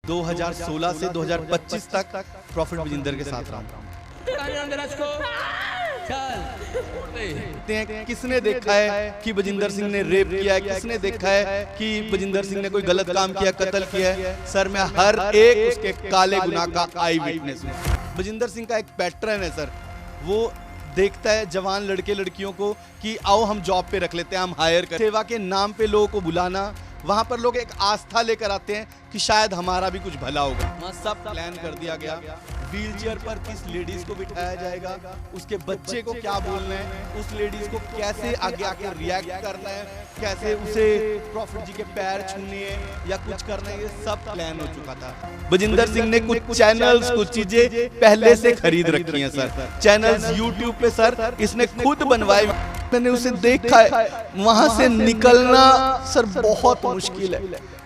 2016 से 2025 तक प्रॉफिट विजेंदर के साथ रहा हूँ। किसने देखा है कि विजेंदर सिंह ने रेप किया है? किसने देखा है कि विजेंदर सिंह ने कोई गलत काम किया, कत्ल किया है? सर मैं हर एक उसके काले गुनाह का आई विटनेस हूँ। विजेंदर सिंह का एक पैटर्न है सर, वो देखता है जवान लड़के लड़कियों को कि आओ हम जॉब पे रख लेते हैं, हम हायर कर, सेवा के नाम पे लोगों को बुलाना, वहां पर लोग एक आस्था लेकर आते हैं कि शायद हमारा भी कुछ भला होगा। वहाँ सब प्लान कर दिया गया। व्हील चेयर पर किस लेडीज को बिठाया जाएगा, उसके बच्चे को क्या बोलना है, उस लेडीज को कैसे आगे आके रिएक्ट करना है, कैसे उसे प्रॉफिट जी के पैर छूने हैं या कुछ करना है, ये सब प्लान हो चुका था। विजेंदर सिंह ने कुछ चैनल्स, कुछ चीजें पहले से खरीद रखी हैं सर। चैनल्स यूट्यूब पे सर इसने खुद बनवाए, मैंने उसे देखा है। वहां से निकलना सर बहुत मुश्किल है,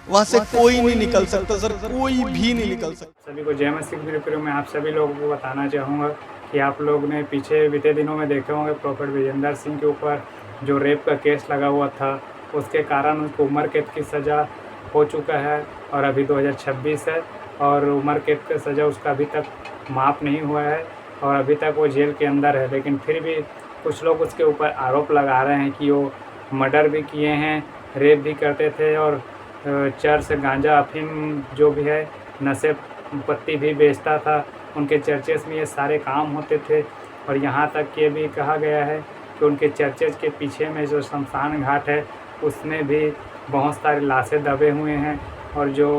वहां से कोई नहीं निकल सकता सर, कोई भी नहीं निकल सकता। सभी को जय मसीह प्रियो। मैं आप सभी लोगों को बताना चाहूँगा कि आप लोग ने पीछे बीते दिनों में देखे होंगे प्रॉफिट विजेंदर सिंह के ऊपर जो रेप का केस लगा हुआ था, उसके कारण उनको उम्र कैद की सज़ा हो चुका है और अभी 2026 है और उम्र कैद की सज़ा उसका अभी तक माफ़ नहीं हुआ है और अभी तक वो जेल के अंदर है। लेकिन फिर भी कुछ लोग उसके ऊपर आरोप लगा रहे हैं कि वो मर्डर भी किए हैं, रेप भी करते थे और चर्च, गांजा, अफीम जो भी है, नशे पत्ती भी बेचता था। उनके चर्चेस में ये सारे काम होते थे और यहाँ तक कि भी कहा गया है कि उनके चर्चेज के पीछे में जो शमशान घाट है उसमें भी बहुत सारे लाशें दबे हुए हैं और जो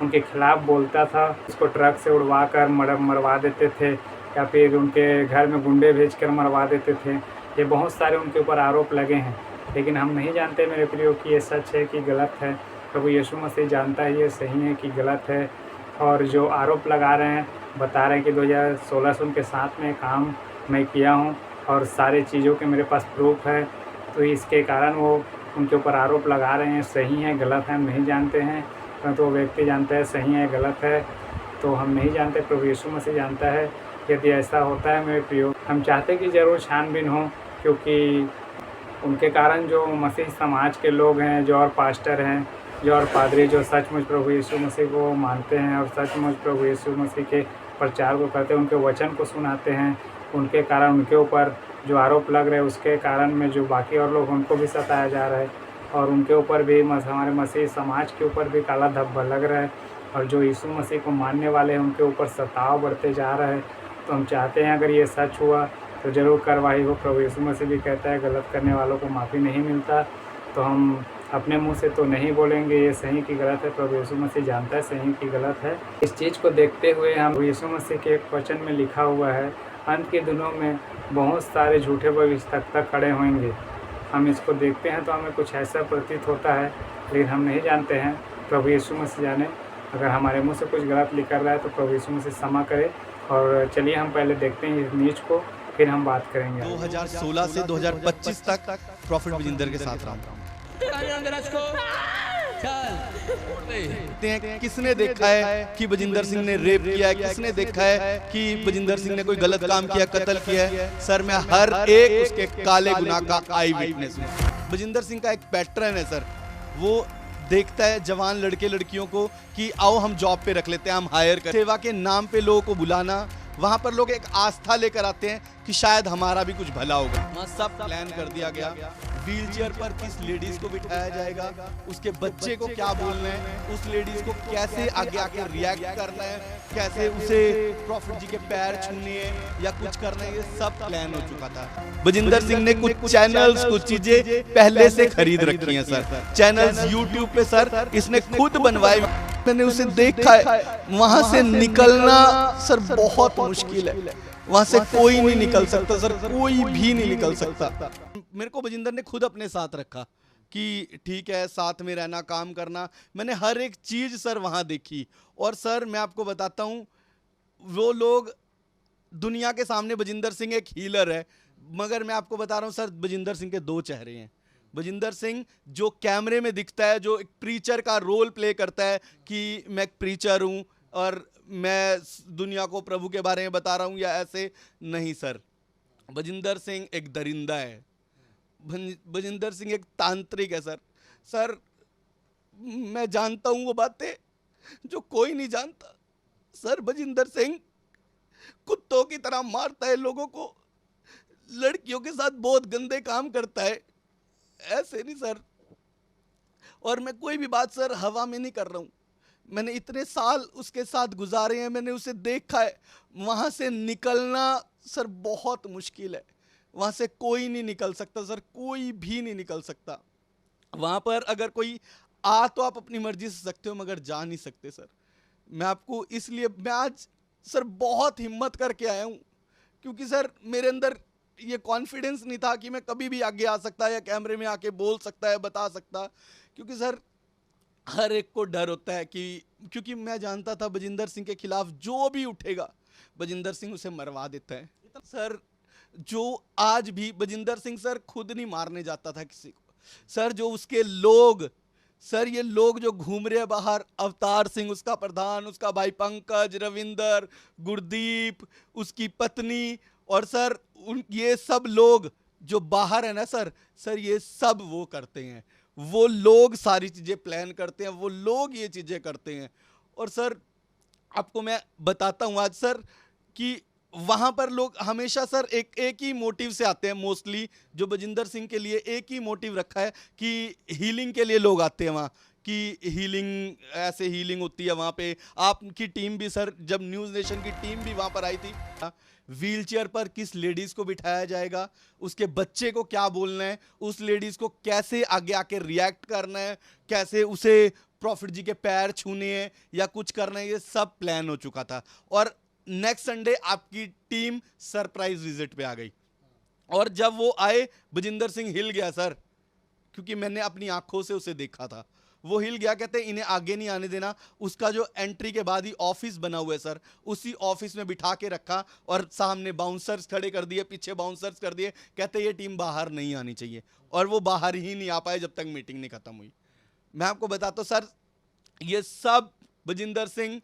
उनके खिलाफ़ बोलता था उसको ट्रक से उड़वा कर मरवा देते थे या फिर उनके घर में गुंडे भेजकर मरवा देते थे। ये बहुत सारे उनके ऊपर आरोप लगे हैं, लेकिन हम नहीं जानते मेरे प्रियो कि ये सच है कि गलत है। प्रभु यीशु मसीह जानता है ये सही है कि गलत है। और जो आरोप लगा रहे हैं, बता रहे हैं कि 2016 से उनके साथ में काम मैं किया हूँ और सारे चीज़ों के मेरे पास प्रूफ है, तो इसके कारण वो उनके ऊपर आरोप लगा रहे हैं। सही है गलत है हम नहीं जानते हैं, परंतु वो व्यक्ति जानता है सही है गलत है, तो हम नहीं जानते, प्रभु यीशु मसीह जानता है। यदि ऐसा होता है मेरे प्रियो, हम चाहते कि ज़रूर छानबीन हो, क्योंकि उनके कारण जो मसीह समाज के लोग हैं, जो और पास्टर हैं, जो और पादरी, जो सचमुच प्रभु यीशु मसीह को मानते हैं और सचमुच प्रभु यीशु मसीह के प्रचार को करते हैं, उनके वचन को सुनाते हैं, उनके कारण उनके ऊपर जो आरोप लग रहे हैं उसके कारण में जो बाकी और लोग उनको भी सताया जा रहा है और उनके ऊपर भी हमारे मसीह समाज के ऊपर भी काला धब्बा लग रहा है और जो यीशु मसीह को मानने वाले हैं उनके ऊपर सताव बढ़ते जा रहा है। तो हम चाहते हैं अगर ये सच हुआ तो ज़रूर कार्रवाई हो। प्रभु यीशु मसीह भी कहता है गलत करने वालों को माफ़ी नहीं मिलता, तो हम अपने मुंह से तो नहीं बोलेंगे ये सही की गलत है। प्रभु यीशु मसीह जानता है सही की गलत है। इस चीज़ को देखते हुए हम यीशु मसीह के एक वचन में लिखा हुआ है, अंत के दिनों में बहुत सारे झूठे भविष्यवक्ता खड़े होंगे। हम इसको देखते हैं तो हमें कुछ ऐसा प्रतीत होता है, लेकिन हम नहीं जानते हैं। प्रभु यीशु मसीह जाने। अगर हमारे मुँह से कुछ गलत निकल रहा है तो प्रभु यीशु मसीह क्षमा करे। और चलिए हम पहले देखते हैं इस न्यूज़ को, फिर हम बात करेंगे। 2016 से 2025 तक प्रॉफिट विजेंदर के साथ रहा हूँ। किसने देखा है कि विजेंदर सिंह ने रेप किया है? किसने देखा है कि विजेंदर सिंह ने कोई गलत काम किया, कत्ल किया है? सर मैं हर एक उसके काले गुनाह का आई विटनेस हूँ। विजेंदर सिंह का एक पैटर्न है सर, वो देखता है जवान लड़के लड़कियों को कि आओ हम जॉब पे रख लेते हैं, हम हायर कर, सेवा के नाम पे लोगों को बुलाना, वहां पर लोग एक आस्था लेकर आते हैं कि शायद हमारा भी कुछ भला होगा। वहाँ सब प्लान कर दिया गया। व्हील चेयर पर किस लेडीज को बिठाया जाएगा, उसके बच्चे को क्या बोलना है, उस लेडीज को कैसे आगे आके रिएक्ट करना है, कैसे उसे प्रॉफिट जी के पैर छूने हैं या कुछ करना है, ये सब प्लान हो चुका था। विजेंदर सिंह ने कुछ चैनल्स, कुछ चीजें पहले से खरीद रखी हैं सर। चैनल्स यूट्यूब पे सर इसने खुद बनवाए, मैंने उसे देखा है। वहां से निकलना सर बहुत मुश्किल है, वहां से कोई नहीं निकल सकता सर, कोई भी नहीं निकल सकता। मेरे को विजेंदर ने खुद अपने साथ रखा कि ठीक है साथ में रहना, काम करना। मैंने हर एक चीज सर वहां देखी और सर मैं आपको बताता हूं, वो लोग दुनिया के सामने विजेंदर सिंह एक हीलर है, मगर मैं आपको बता रहा हूं सर विजेंदर सिंह के दो चेहरे हैं। विजेंदर सिंह जो कैमरे में दिखता है, जो एक प्रीचर का रोल प्ले करता है कि मैं एक प्रीचर हूं और मैं दुनिया को प्रभु के बारे में बता रहा हूं या ऐसे नहीं सर। विजेंदर सिंह एक दरिंदा है, विजेंदर सिंह एक तांत्रिक है सर। सर मैं जानता हूं वो बातें, जो कोई नहीं जानता। सर बजिंदर सिंह कुत्तों की तरह मारता है लोगों को, लड़कियों के साथ बहुत गंदे काम करता है, ऐसे नहीं सर। और मैं कोई भी बात सर हवा में नहीं कर रहा हूँ, मैंने इतने साल उसके साथ गुजारे हैं, मैंने उसे देखा है। वहाँ से निकलना सर बहुत मुश्किल है, वहाँ से कोई नहीं निकल सकता सर, कोई भी नहीं निकल सकता। वहाँ पर अगर कोई आ तो आप अपनी मर्जी से सकते हो, मगर जा नहीं सकते सर। मैं आपको इसलिए मैं आज सर बहुत हिम्मत करके आया हूँ, क्योंकि सर मेरे अंदर ये कॉन्फिडेंस नहीं था कि मैं कभी भी आगे आ सकता या कैमरे में आके बोल सकता है, बता सकता। क्योंकि सर हर एक को डर होता है कि, क्योंकि मैं जानता था बजिंदर सिंह के खिलाफ जो भी उठेगा बजिंदर सिंह उसे मरवा देता है सर। जो आज भी बजिंदर सिंह सर खुद नहीं मारने जाता था किसी को सर, जो उसके लोग सर, ये लोग जो घूम रहे हैं बाहर, अवतार सिंह उसका प्रधान, उसका भाई पंकज, रविंदर, गुरदीप, उसकी पत्नी, और सर ये सब लोग जो बाहर है ना सर, ये सब वो करते हैं, वो लोग सारी चीज़ें प्लान करते हैं, वो लोग ये चीज़ें करते हैं। और सर आपको मैं बताता हूँ आज सर कि वहाँ पर लोग हमेशा सर एक ही मोटिव से आते हैं, मोस्टली जो बजिंदर सिंह के लिए एक ही मोटिव रखा है कि हीलिंग के लिए लोग आते हैं वहाँ, कि हीलिंग, ऐसे हीलिंग होती है वहाँ पे। आपकी टीम भी सर, जब न्यूज़ नेशन की टीम भी वहाँ पर आई थी, व्हीलचेयर पर किस लेडीज़ को बिठाया जाएगा, उसके बच्चे को क्या बोलना है, उस लेडीज़ को कैसे आगे आके रिएक्ट करना है, कैसे उसे प्रॉफिट जी के पैर छूने हैं या कुछ करना है, ये सब प्लान हो चुका था। और नेक्स्ट संडे आपकी टीम सरप्राइज विजिट पे आ गई, और जब वो आए बजिंदर सिंह हिल गया सर, क्योंकि मैंने अपनी आंखों से उसे देखा था, वो हिल गया। कहते इन्हें आगे नहीं आने देना। उसका जो एंट्री के बाद ही ऑफिस बना हुआ है सर, उसी ऑफिस में बिठा के रखा और सामने बाउंसर्स खड़े कर दिए, पीछे बाउंसर्स कर दिए। कहते ये टीम बाहर नहीं आनी चाहिए, और वो बाहर ही नहीं आ पाए जब तक मीटिंग नहीं खत्म हुई। मैं आपको बताता हूँ सर, ये सब बजिंदर सिंह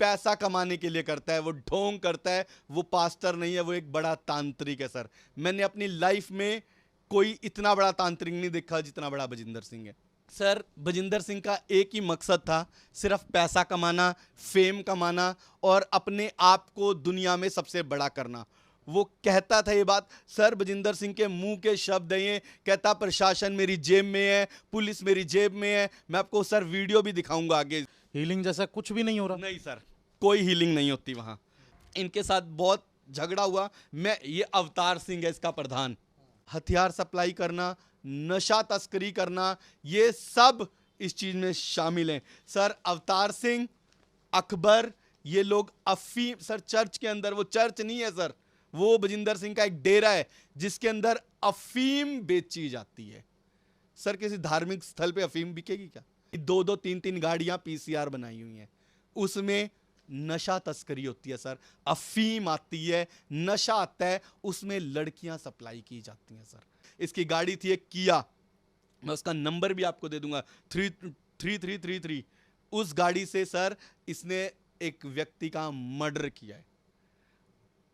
पैसा कमाने के लिए करता है, वो ढोंग करता है, वो पास्टर नहीं है, वो एक बड़ा तांत्रिक है सर। मैंने अपनी लाइफ में कोई इतना बड़ा तांत्रिक नहीं देखा जितना बड़ा बजिंदर सिंह है सर। बजिंदर सिंह का एक ही मकसद था, सिर्फ पैसा कमाना, फेम कमाना और अपने आप को दुनिया में सबसे बड़ा करना। वो कहता था ये बात सर, बजिंदर सिंह के मुंह के शब्द हैं ये, कहता प्रशासन मेरी जेब में है, पुलिस मेरी जेब में है। मैं आपको सर वीडियो भी दिखाऊंगा आगे। हीलिंग जैसा कुछ भी नहीं हो रहा? नहीं सर, कोई हीलिंग नहीं होती वहाँ। इनके साथ बहुत झगड़ा हुआ। ये अवतार सिंह है इसका प्रधान। हथियार सप्लाई करना, नशा तस्करी करना, ये सब इस चीज़ में शामिल हैं सर। अवतार सिंह, अकबर, ये लोग अफीम सर, चर्च के अंदर, वो चर्च नहीं है सर, वो बजिंदर सिंह का एक डेरा है जिसके अंदर अफीम बेची जाती है सर। किसी धार्मिक स्थल पे अफीम बिकेगी क्या? 2-2, 3-3 गाड़ियां पीसीआर बनाई हुई हैं, उसमें नशा तस्करी होती है सर। अफीम आती है, नशा आता है, उसमें लड़कियां सप्लाई की जाती हैं सर। इसकी गाड़ी थी एक किया, मैं उसका नंबर भी आपको दे दूंगा, 3333। उस गाड़ी से सर इसने एक व्यक्ति का मर्डर किया है।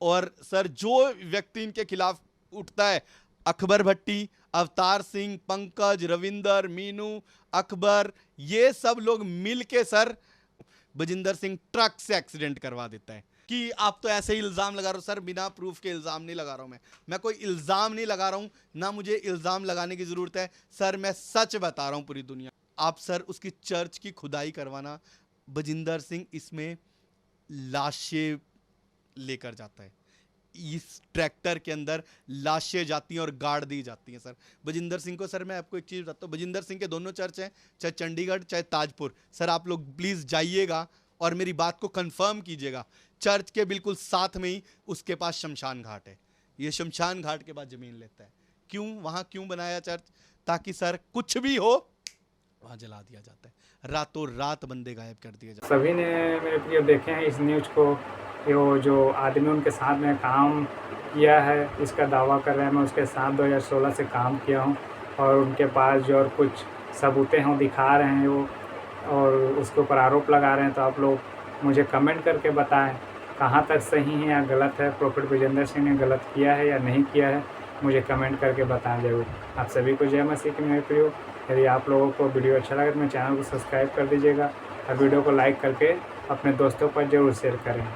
और सर जो व्यक्ति इनके खिलाफ उठता है, अकबर भट्टी, अवतार सिंह, पंकज, रविंदर, मीनू, अकबर, ये सब लोग मिलके सर बजिंदर सिंह ट्रक से एक्सीडेंट करवा देता है। कि आप तो ऐसे ही इल्ज़ाम लगा रहे हो सर, बिना प्रूफ के इल्ज़ाम नहीं लगा रहा हूं मैं कोई इल्ज़ाम नहीं लगा रहा हूं, ना मुझे इल्ज़ाम लगाने की ज़रूरत है सर। मैं सच बता रहा हूं पूरी दुनिया। आप सर उसकी चर्च की खुदाई करवाना, बजिंदर सिंह इसमें लाशें लेकर जाता है, इस ट्रैक्टर के अंदर लाशें जाती हैं और गाड़ दी जाती हैं सर। बजिंदर सिंह को सर मैं आपको एक चीज़ बताता हूँ, बजिंदर सिंह के दोनों चर्च हैं, चाहे चंडीगढ़ चाहे ताजपुर। सर आप लोग प्लीज़ जाइएगा और मेरी बात को कंफर्म कीजिएगा। चर्च के बिल्कुल साथ में ही उसके पास शमशान घाट है। ये शमशान घाट के बाद ज़मीन लेता है। क्यों वहाँ क्यों बनाया चर्च? ताकि सर कुछ भी हो वहाँ जला दिया जाता है, रातों रात बंदे गायब कर दिए जाते हैं। सभी ने मेरे प्रिय देखे हैं इस न्यूज़ को, जो आदमी उनके साथ में काम किया है, इसका दावा कर रहे हैं मैं उसके साथ 2016 से काम किया हूं, और उनके पास जो और कुछ सबूतें हैं वो दिखा रहे हैं वो, और उसके ऊपर आरोप लगा रहे हैं। तो आप लोग मुझे कमेंट करके बताएं कहाँ तक सही है या गलत है, प्रॉफिट बजिंदर सिंह ने गलत किया है या नहीं किया है, मुझे कमेंट करके बताएं ज़रूर। आप सभी को जय मसीह की मेरे प्रियो। यदि आप लोगों को वीडियो अच्छा लगे तो मेरे चैनल को सब्सक्राइब कर दीजिएगा और वीडियो को लाइक करके अपने दोस्तों पर ज़रूर शेयर करें।